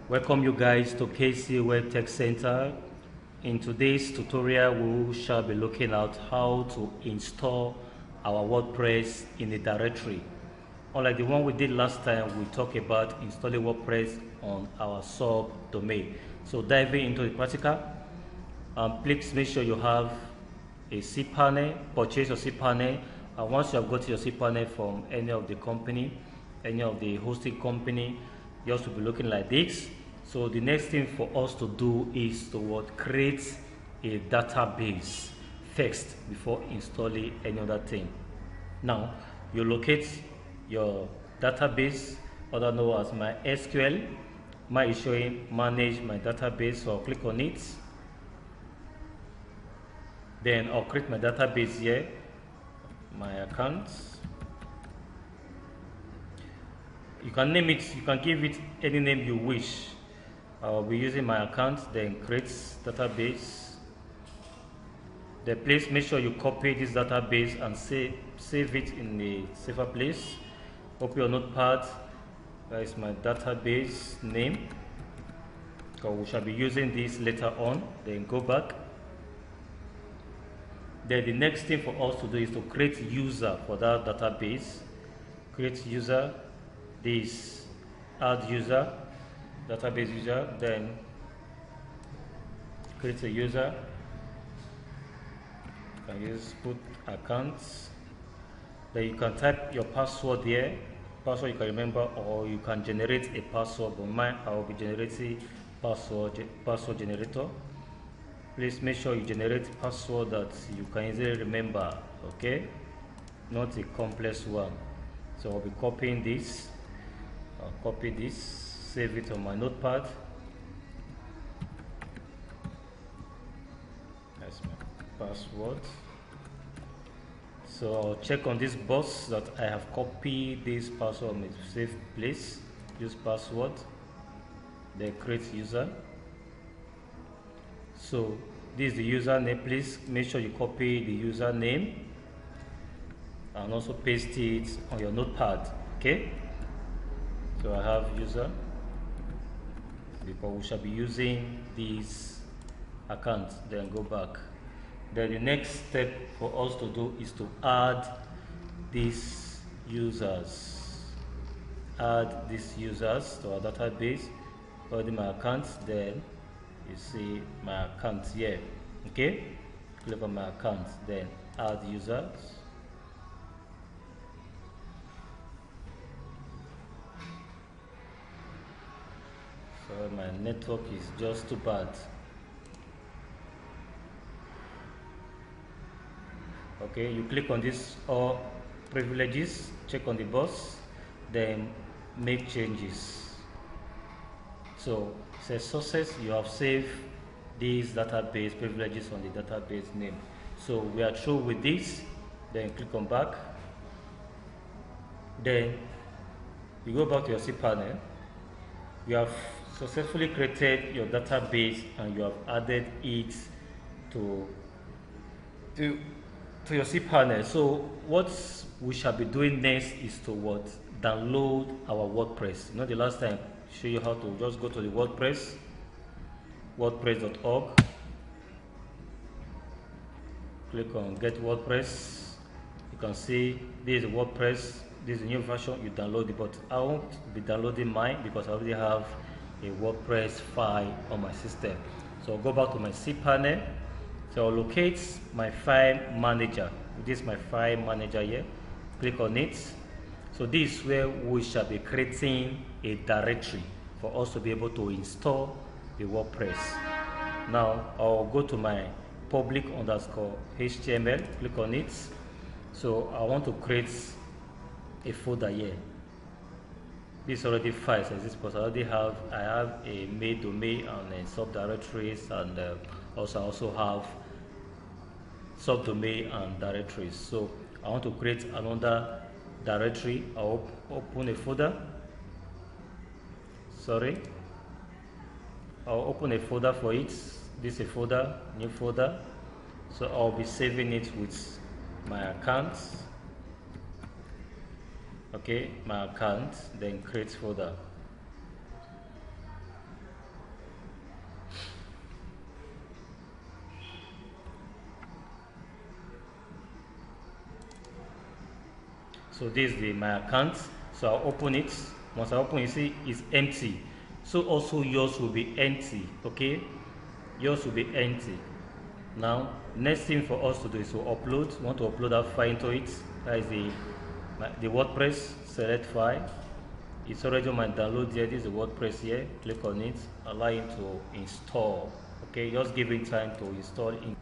Welcome you guys to KC Web Tech Center. In today's tutorial, we shall be looking at how to install our WordPress in a directory. Unlike the one we did last time, we talked about installing WordPress on our subdomain. So diving into the practical, please make sure you have a cPanel, purchase your cPanel, and once you have got your cPanel from any of the company, any of the hosting company, you have to be looking like this. So the next thing for us to do is to create a database first before installing any other thing. Now you locate your database, other known as MySQL. Mine is showing manage my database, so I'll click on it. Then I'll create my database here, my accounts. You can name it, you can give it any name you wish. I'll be using my account, then create database. Then please make sure you copy this database and save it in a safer place. Open your notepad. That is my database name. So we shall be using this later on. Then go back. Then the next thing for us to do is to create user for that database. Create user. This add user, database user, then create a user. You can use put accounts. Then you can type your password here. Password you can remember, or you can generate a password. But mine, I will be generating password generator. Please make sure you generate password that you can easily remember. Okay, not a complex one. So I'll be copying this. I'll copy this, save it on my notepad. That's my password. So I'll check on this box that I have copied this password on a safe place. Use password, then create user. So this is the username. Please make sure you copy the username and also paste it on your notepad. Okay. So I have user, because we shall be using this account. Then go back. Then the next step for us to do is to add these users. Add these users to our database. Already my account. Then you see my account here. Okay. Click on my account. Then add users. So my network is just too bad. Okay, you click on this all privileges, check on the box, then make changes. So it says success, you have saved these database privileges on the database name. So we are through with this. Then click on back. Then you go back to your cPanel. You have successfully created your database and you have added it to your cPanel. So what we shall be doing next is to download our WordPress. You know, the last time I showed you how to just go to the WordPress, wordpress.org. Click on Get WordPress. You can see this is WordPress. This is a new version. You download it, but I won't be downloading mine because I already have a WordPress file on my system. So I'll go back to my cPanel. So I'll locate my file manager. This is my file manager here. Click on it. So this is where we shall be creating a directory for us to be able to install the WordPress. Now I'll go to my public_HTML. Click on it. So I want to create a folder here. This already files exist because I have a main domain and a subdirectories, and I also have subdomain and directories. So I want to create another directory. I'll open a folder. I'll open a folder for it. This is a folder, new folder. So I'll be saving it with my accounts. Okay, my account, then create folder. So this is my account. So I'll open it. Once I open it, you see it's empty. So also yours will be empty. Okay, yours will be empty. Now next thing for us to do is to upload. We want to upload that file into it. That is the WordPress. Select file. It's already on my download here. This is the WordPress here. Click on it. Allow it to install. Okay, just give it time to install in.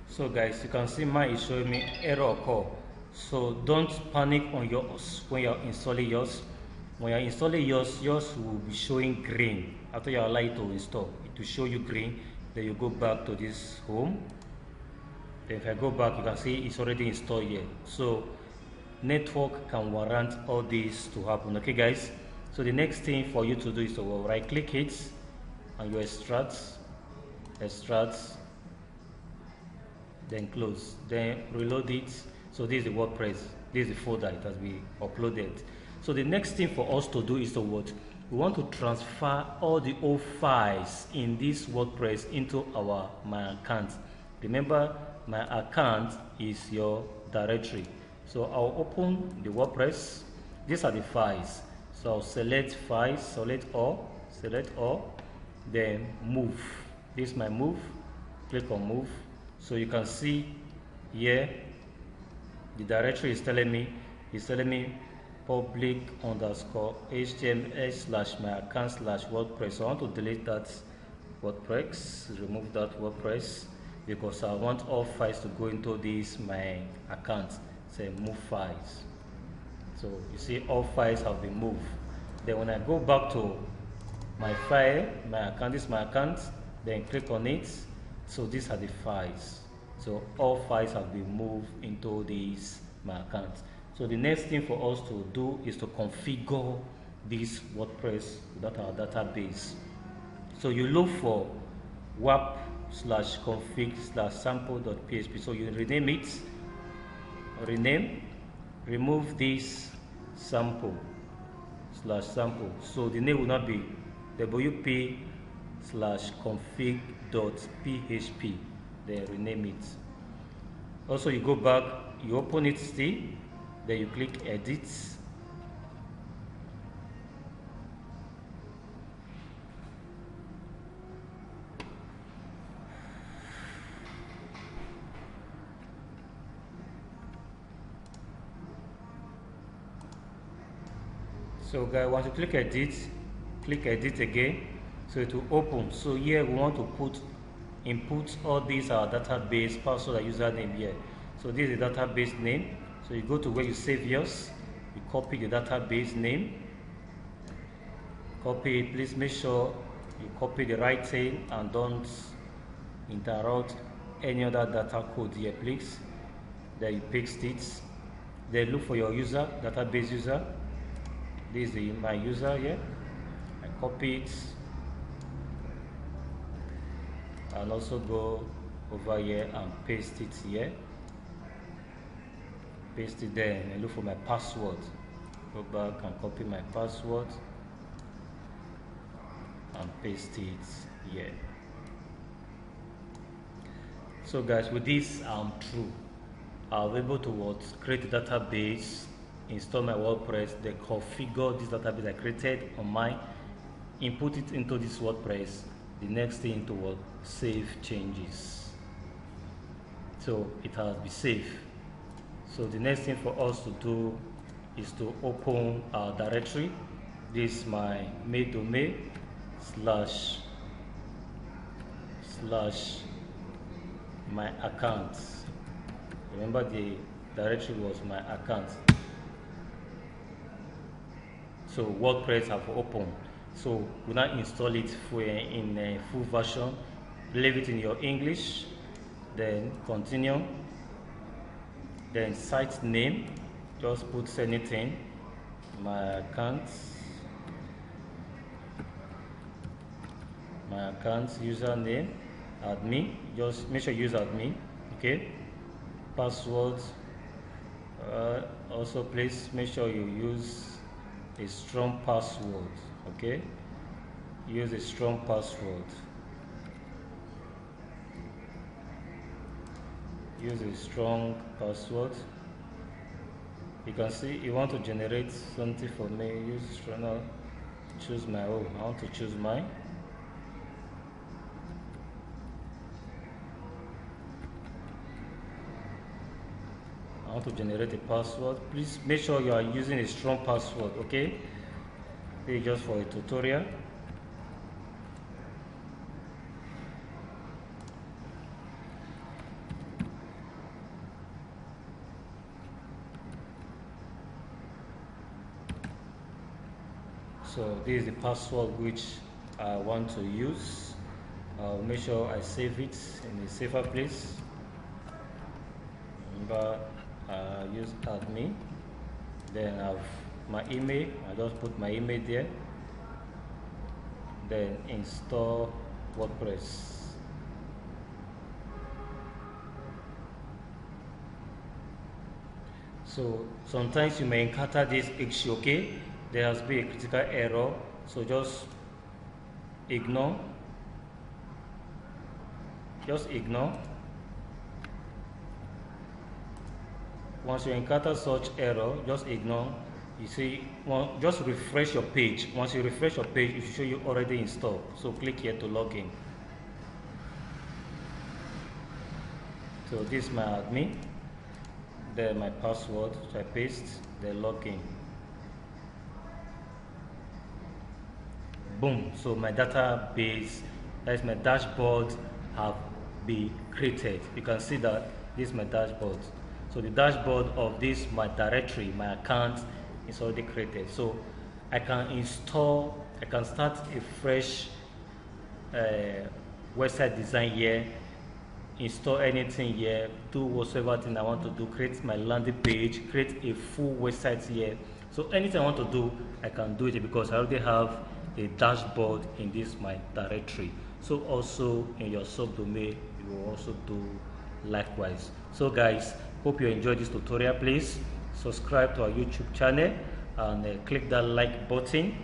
So guys, you can see mine is showing me error occur. So don't panic on yours when you're installing yours. When you're installing yours will be showing green. After you allow it to install, it will show you green. Then you go back to this home. Then if I go back, you can see it's already installed here. So network can warrant all this to happen. Okay guys, so the next thing for you to do is to right click it and you extract, then close, then reload it. So this is the WordPress, this is the folder it has been uploaded. So the next thing for us to do is to what? We want to transfer all the old files in this WordPress into our my account. Remember, my account is your directory. So I'll open the WordPress. These are the files. So I'll select files, select all, then move. This is my move. Click on move. So you can see here the directory is telling me public underscore html / my account / WordPress. So I want to delete that WordPress, remove that WordPress, because I want all files to go into this my account. Say move files. So you see all files have been moved. Then when I go back to my file, my account, this is my account, then click on it. So these are the files. So all files have been moved into this my account. So the next thing for us to do is to configure this WordPress that our database. So you look for wp-config-sample.php. So you rename it. Remove this sample / sample. So the name will not be wp-config.php. Then rename it. Also you go back, you open it still, then you click edit. So guys, once you click edit again, so it will open. So here we want to input all these database password and username here. So this is the database name. So you go to where you save yours, you copy the database name, copy it. Please make sure you copy the right thing and don't interrupt any other data code here, please. Then you paste it. Then look for your user, database user. This is my user here. I copy it and also go over here and paste it here. Paste it there and look for my password. Go back and copy my password and paste it here. So guys, with this I'm through. I'll be able to create a database, install my WordPress, then configure this database I created on mine, input it into this WordPress. The next thing to save changes. So it has been saved. So the next thing for us to do is to open our directory. This is my main domain / my account. Remember the directory was my account. So WordPress have opened. So we now install it in a full version. Leave it in your English. Then continue. Then site name. Just put anything. My account username, admin. Just make sure you use admin. Okay. Password. Also, please make sure you use a strong password. Okay, use a strong password. Use a strong password. You can see you want to generate something for me. Use runner. Choose my own. I want to choose mine. I want to generate a password. Please make sure you are using a strong password, okay? This is just for a tutorial. So this is the password which I want to use. I'll make sure I save it in a safer place. Remember, use admin. Then I have my email. I just put my email there. Then install WordPress. So sometimes you may encounter this issue, okay? There has been a critical error, so just ignore. Just ignore. Once you encounter such error, just ignore. You see, just refresh your page. Once you refresh your page, it should show you already installed. So click here to log in. So this is my admin. Then my password, which I paste, then login. Boom. So my database, that is my dashboard, have been created. You can see that this is my dashboard. So the dashboard of this, my directory, my account is already created. So I can install, I can start a fresh website design here, install anything here, do whatsoever thing I want to do, create my landing page, create a full website here. So anything I want to do, I can do it because I already have a dashboard in this my directory. So also in your subdomain, you will also do likewise. So guys, hope you enjoyed this tutorial. Please subscribe to our YouTube channel and click that like button,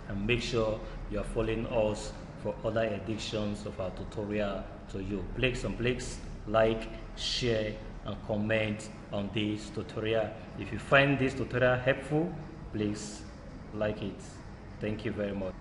and make sure you are following us for other editions of our tutorial to you. Please like, share and comment on this tutorial. If you find this tutorial helpful, please like it. Thank you very much.